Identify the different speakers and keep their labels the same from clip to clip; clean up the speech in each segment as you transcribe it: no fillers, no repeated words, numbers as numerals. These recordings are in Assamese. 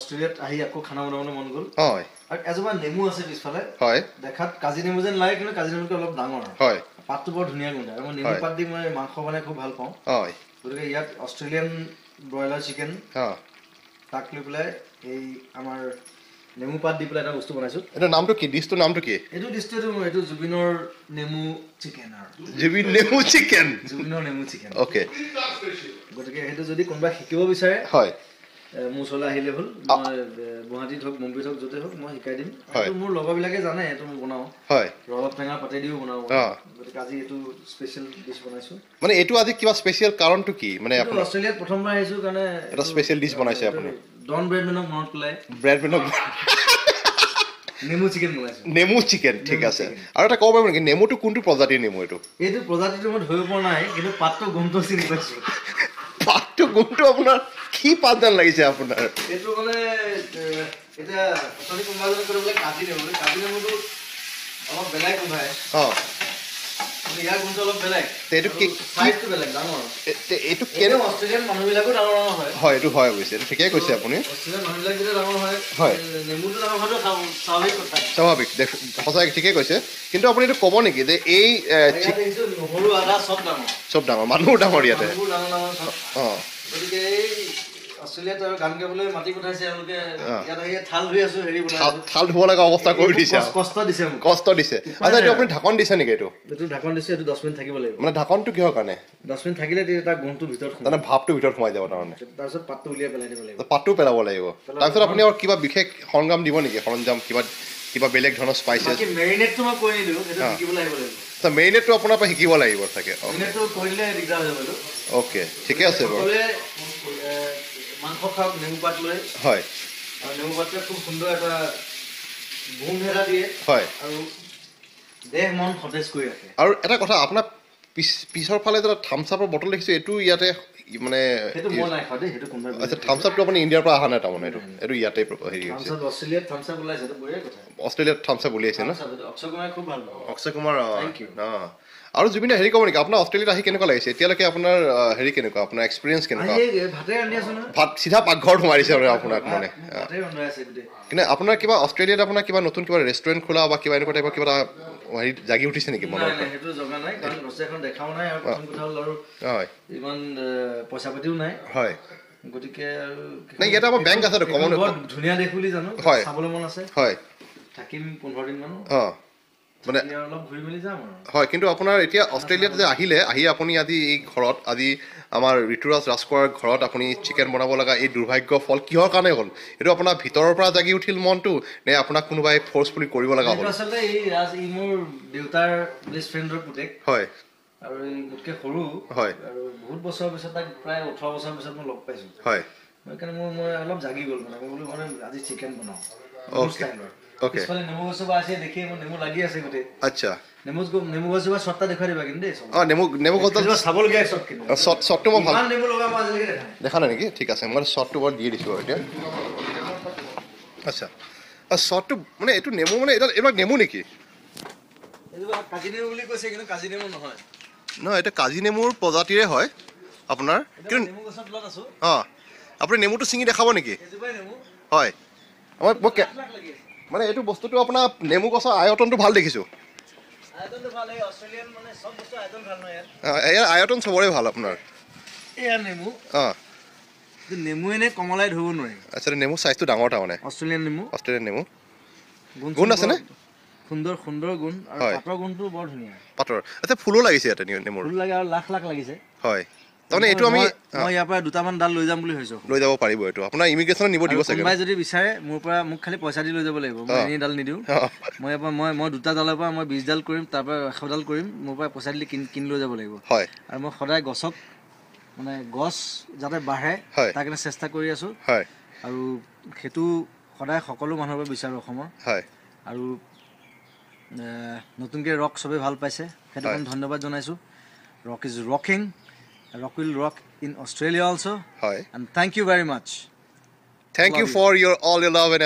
Speaker 1: অষ্ট্ৰেলিয়াত আহি আকৌ খানা বনাবলৈ মন গ'ল
Speaker 2: হয়
Speaker 1: আৰু এজোপা নেমু আছে পিছফালে
Speaker 2: হয়
Speaker 1: দেখাত কাজি নেমু যেন লাগে কিন্তু কাজি নেমুটো অলপ ডাঙৰ
Speaker 2: হয়
Speaker 1: পাতটো বৰ ধুনীয়া গোন্ধায় আৰু মই নেমু পাত দি মই মাংস বনাই খুব ভাল পাওঁ
Speaker 2: হয়
Speaker 1: গতিকে ইয়াত অষ্ট্ৰেলিয়ান ব্ৰইলাৰ চিকেন
Speaker 2: হ্যাঁ
Speaker 1: তাক লৈ পেলাই এই আমাৰ নেমু পাত দি পেলাই এটা বস্তু বনাইছোঁ
Speaker 2: এটা নামটো কি ডিছটোৰ নামটো কি
Speaker 1: এইটো ডিষ্টটো এইটো জুবিনৰ নেমু চিকেন আৰু
Speaker 2: জুবিন নেমু চিকেন
Speaker 1: জুবিনৰ নেমু চিকেন
Speaker 2: ওকে
Speaker 1: গতিকে সেইটো যদি কোনোবা শিকিব বিচাৰে
Speaker 2: হয়
Speaker 1: মোৰ ওচৰলৈ আহিলে হ'ল মই গুৱাহাটীত হওক মুম্বাইত হওক য'তে হওক মই শিকাই দিম এইটো মোৰ লগৰবিলাকে জানে এইটো মই বনাওঁ
Speaker 2: হয়
Speaker 1: ৰবাব টেঙা পাতে দিও বনাওঁ গতিকে আজি এইটো স্পেচিয়েল ডিছ বনাইছোঁ
Speaker 2: মানে এইটো আজি কিবা স্পেচিয়েল কাৰণটো কি মানে আপুনি
Speaker 1: অষ্ট্ৰেলিয়াত প্ৰথমবাৰ আহিছোঁ কাৰণে
Speaker 2: এটা স্পেচিয়েল ডিছ বনাইছে আপুনি
Speaker 1: ডন ব্ৰেডমেনক মনত পেলাই
Speaker 2: ব্ৰেডমেনক
Speaker 1: নেমু চিকেন বনাইছোঁ
Speaker 2: নেমু চিকেন ঠিক আছে আৰু এটা ক'ব পাৰিব নেকি নেমুটো কোনটো প্ৰজাতিৰ নেমু
Speaker 1: এইটো প্ৰজাতিটো মই ধৰিব পৰা নাই কিন্তু পাতটো গোন্ধটো চিনি পাইছোঁ
Speaker 2: পাতটো গোন্ধটো আপোনাৰ কি পাত যেন লাগিছে আপোনাৰ
Speaker 1: এইটো মানে এতিয়া অথনি কোনোবা এজনে কৰিবলৈ কাজি নেমুটো অলপ বেলেগ গোন্ধায় ইয়াৰ গোন্ধটো অলপ বেলেগ
Speaker 2: এইটো কি
Speaker 1: চাইজটো বেলেগ ডাঙৰ
Speaker 2: এইটো কেনে
Speaker 1: অষ্ট্ৰেলিয়ান মানুহবিলাকো ডাঙৰ ডাঙৰ হয়
Speaker 2: হয় এইটো হয় অৱশ্যে এইটো ঠিকেই কৈছে আপুনি
Speaker 1: অষ্ট্ৰেলিয়ান মানুহবিলাক যেতিয়া ডাঙৰ হয়
Speaker 2: হয়
Speaker 1: নেমুটো ডাঙৰ হোৱাটো স্বাভাৱিক কথা
Speaker 2: স্বাভাৱিক সঁচাকৈ ঠিকেই কৈছে কিন্তু আপুনি এইটো ক'ব নেকি যে এই
Speaker 1: নহৰু আদা
Speaker 2: চব ডাঙৰ মানুহো ডাঙৰ ইয়াতে
Speaker 1: অঁ গতিকে এই অষ্ট্ৰেলিয়াত আৰু গান গাবলৈ মাতি পঠাইছে এওঁলোকে ইয়াত আহি থাল ধুই আছো হেৰি
Speaker 2: থাল ধুব লগা অৱস্থা কৰি দিছে কষ্ট দিছে আচ্ছা এইটো আপুনি ঢাকন দিছে নেকি এইটো
Speaker 1: ঢাকন দিছে এইটো 10 মিনিট থাকিব লাগিব
Speaker 2: মানে ঢাকনটো কিহৰ কাৰণে
Speaker 1: 10 মিনিট থাকিলে তাৰ গুণটো ভিতৰত
Speaker 2: মানে ভাপটো ভিতৰত সোমাই যাব তাৰমানে
Speaker 1: তাৰপিছত পাতটো উলিয়াই পেলাই দিব লাগিব
Speaker 2: পাতটো পেলাব লাগিব তাৰপিছত আপুনি আৰু কিবা বিশেষ সৰঞ্জাম দিব নেকি সৰঞ্জাম কিবা বেলেগ ধৰণৰ স্পাইচেছ
Speaker 1: মেৰিনেটটো মই কৈ নিদিওঁ সেইটো শিকিবলৈ আহিব লাগিব
Speaker 2: আচ্ছা মেৰিনেটটো আপোনাৰ পৰা শিকিব লাগিব চাগে
Speaker 1: মেৰিনেটটো কৰিলে দিগদাৰ হৈ যাব
Speaker 2: অ'কে ঠিকে আছে বাৰু
Speaker 1: মাংস খাওক নেমু পাত লৈ
Speaker 2: হয়
Speaker 1: আৰু নেমু পাতটোৱে খুব সুন্দৰ এটা গোন্ধ এটা দিয়ে
Speaker 2: হয়
Speaker 1: আৰু দেহ মন সতেজ কৰি ৰাখে
Speaker 2: আৰু এটা কথা আপোনাৰ পিছৰ ফালে এটা থামছ আপৰ বটল দেখিছোঁ এইটো ইয়াতে মানে
Speaker 1: সেইটো মই নাই খোৱা দেই সেইটো কোনোবাই
Speaker 2: আচ্ছা থামছ আপটো আপুনি ইণ্ডিয়াৰ পৰা অহা নাই তাৰমানে এইটো ইয়াতে হেৰি হৈছে
Speaker 1: অষ্ট্ৰেলিয়াত থামছ আপ ওলাইছে সেইটো বঢ়িয়া কথা
Speaker 2: অষ্ট্ৰেলিয়াত থামছ আপ উলিয়াইছে ন
Speaker 1: অক্ষয় কুমাৰে খুব ভাল পাব
Speaker 2: অক্ষয় কুমাৰ আৰু জুবিনে হেৰি ক'ব নেকি আপোনাৰ অষ্ট্ৰেলিয়াত আহি কেনেকুৱা লাগিছে এতিয়ালৈকে আপোনাৰ হেৰি কেনেকুৱা আপোনাৰ এক্সপিৰিয়েঞ্চ কেনেকুৱা ভাত চিধা পাকঘৰত সোমাই দিছে আপোনাক মানে কিন্তু আপোনাৰ কিবা অষ্ট্ৰেলিয়াত আপোনাৰ কিবা নতুন কিবা ৰেষ্টুৰেণ্ট খোলা বা কিবা এনেকুৱা টাইপৰ কিবা হেৰি জাগি উঠিছে নেকি মনত
Speaker 1: সেইটো জগা নাই কাৰণ এখন দেখাও নাই আৰু প্ৰথম কথা হ'ল আৰু
Speaker 2: হয়
Speaker 1: ইমান পইচা পাতিও নাই
Speaker 2: হয়
Speaker 1: গতিকে আৰু
Speaker 2: নাই ইয়াতে আমাৰ বেংক আছে কমন
Speaker 1: ধুনীয়া দেশ বুলি জানো চাবলৈ মন আছে
Speaker 2: হয়
Speaker 1: থাকিম 15 দিন মান
Speaker 2: মানে
Speaker 1: অলপ ঘূৰি মেলি যাম আৰু
Speaker 2: হয় কিন্তু আপোনাৰ এতিয়া অষ্ট্ৰেলিয়াত যে আহি আপুনি আজি এই ঘৰত আজি আমাৰ ঋতুৰাজ ৰাজখোৱাৰ ঘৰত আপুনি চিকেন বনাব লগা এই দুৰ্ভাগ্য ফল কিহৰ কাৰণে হ'ল এইটো আপোনাৰ ভিতৰৰ পৰা জাগি উঠিল মনটো নে আপোনাক কোনোবাই ফ'ৰ্চফুলি কৰিব লগা হ'ল
Speaker 1: আচলতে এই মোৰ দেউতাৰ বেষ্ট ফ্ৰেণ্ডৰ পুতেক
Speaker 2: হয়
Speaker 1: আৰু এই মোতকৈ সৰু
Speaker 2: হয়
Speaker 1: আৰু বহুত বছৰৰ পিছত তাক প্ৰায় 18 বছৰৰ পিছত মই লগ পাইছোঁ
Speaker 2: হয়
Speaker 1: সেইকাৰণে মই অলপ জাগি গ'ল মানে মই বোলো মানে আজি চিকেন বনাওঁ
Speaker 2: অ'কে
Speaker 1: নেমু গছজোপা আছে দেখি মোৰ নেমু লাগি আছে গোটেই
Speaker 2: আচ্ছা
Speaker 1: নেমু গছজোপা চটটা দেখুৱাই দিবা কিন্তু দেই
Speaker 2: নেমু গছডাল
Speaker 1: চাবলগীয়া চট কিন্তু
Speaker 2: শ্বটটো মই ভাল
Speaker 1: নেমু লগা মই আজিলৈকে
Speaker 2: দেখা নাই নেকি ঠিক আছে মই শ্বটটো বাৰু দি দিছোঁ আৰু এতিয়া আচ্ছা শ্বটটো মানে এইটো নেমু মানে এইবিলাক নেমু নেকি
Speaker 1: কাজি নেমু বুলি কৈছে কিন্তু কাজি নেমু নহয়
Speaker 2: নহয় এটা কাজি নেমুৰ প্ৰজাতিৰে হয় আপোনাৰ কিন্তু আপুনি নেমুটো ছিঙি দেখাব নেকি হয় মই মানে এইটো বস্তুটো আপোনাৰ নেমু গছৰ আয়তনটো ভাল দেখিছোঁ ইয়াৰ আয়তন চবৰে ভাল আপোনাৰ
Speaker 1: নেমু এনে কমলাই ধৰিব নোৱাৰি
Speaker 2: আচ্ছা নেমু চাইজটো ডাঙৰ তাৰমানে অষ্ট্ৰেলিয়ান নেমু গুণ আছেনে
Speaker 1: সুন্দৰ গুণ আৰু পাতৰ গুণটো বৰ ধুনীয়া
Speaker 2: পাতৰ আচ্ছা ফুলো লাগিছে ইয়াতে নেমুৰ
Speaker 1: ফুল লাগে আৰু লাখ লাগিছে
Speaker 2: হয় তাৰমানে এইটো মই
Speaker 1: ইয়াৰ পৰা দুটামান ডাল লৈ যাম বুলি ভাবিছোঁ
Speaker 2: লৈ যাব পাৰিব এইটো আপোনাৰ ইমিগ্ৰেশ্যনত নিব দিব চাগে
Speaker 1: কোনোবাই যদি বিচাৰে মোক খালি পইচা দি লৈ যাব লাগিব মই এনেই ডাল নিদিওঁ মই দুটা ডালৰ পৰা মই 20 ডাল কৰিম তাৰ পৰা 100 ডাল কৰিম মোৰ পৰা পইচা দিলে কিনি লৈ যাব লাগিব
Speaker 2: হয়
Speaker 1: আৰু মই সদায় গছক মানে গছ যাতে বাঢ়ে তাৰ কাৰণে চেষ্টা কৰি আছোঁ
Speaker 2: হয়
Speaker 1: আৰু সেইটো সদায় সকলো মানুহৰ বাবে বিচাৰোঁ অসমৰ
Speaker 2: হয়
Speaker 1: আৰু নতুনকৈ ৰক চবেই ভাল পাইছে সেইটো কাৰণে ধন্যবাদ জনাইছোঁ rock is rocking rock will rock in Australia also' and thank you very much
Speaker 2: thank you for your all your love and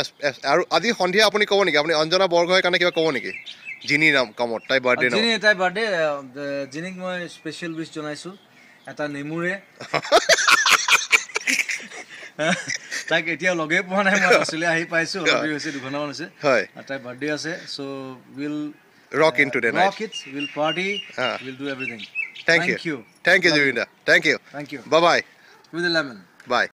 Speaker 2: আৰু আজি সন্ধিয়া আপুনি ক'ব নেকি আপুনি অঞ্জনা বৰগোহাঁইৰ কাৰণে কিবা ক'ব নেকি জিনিৰ নাম কামত তাই
Speaker 1: বাৰ্থডে জিনিক মই স্পেচিয়েল উইচ জনাইছোঁ এটা নেমুৰে তাইক এতিয়া লগে পোৱা নাই মই অষ্ট্ৰেলিয়া আহি পাইছো অলপ দেৰি হৈছে 2 ঘণ্টামান হৈছে
Speaker 2: হয়
Speaker 1: তাই বাৰ্থডে আছে so will
Speaker 2: rock into the night
Speaker 1: rock it we'll party we'll do everything
Speaker 2: thank you Jubinda thank you
Speaker 1: bye bye
Speaker 2: bye
Speaker 1: with the lemon
Speaker 2: bye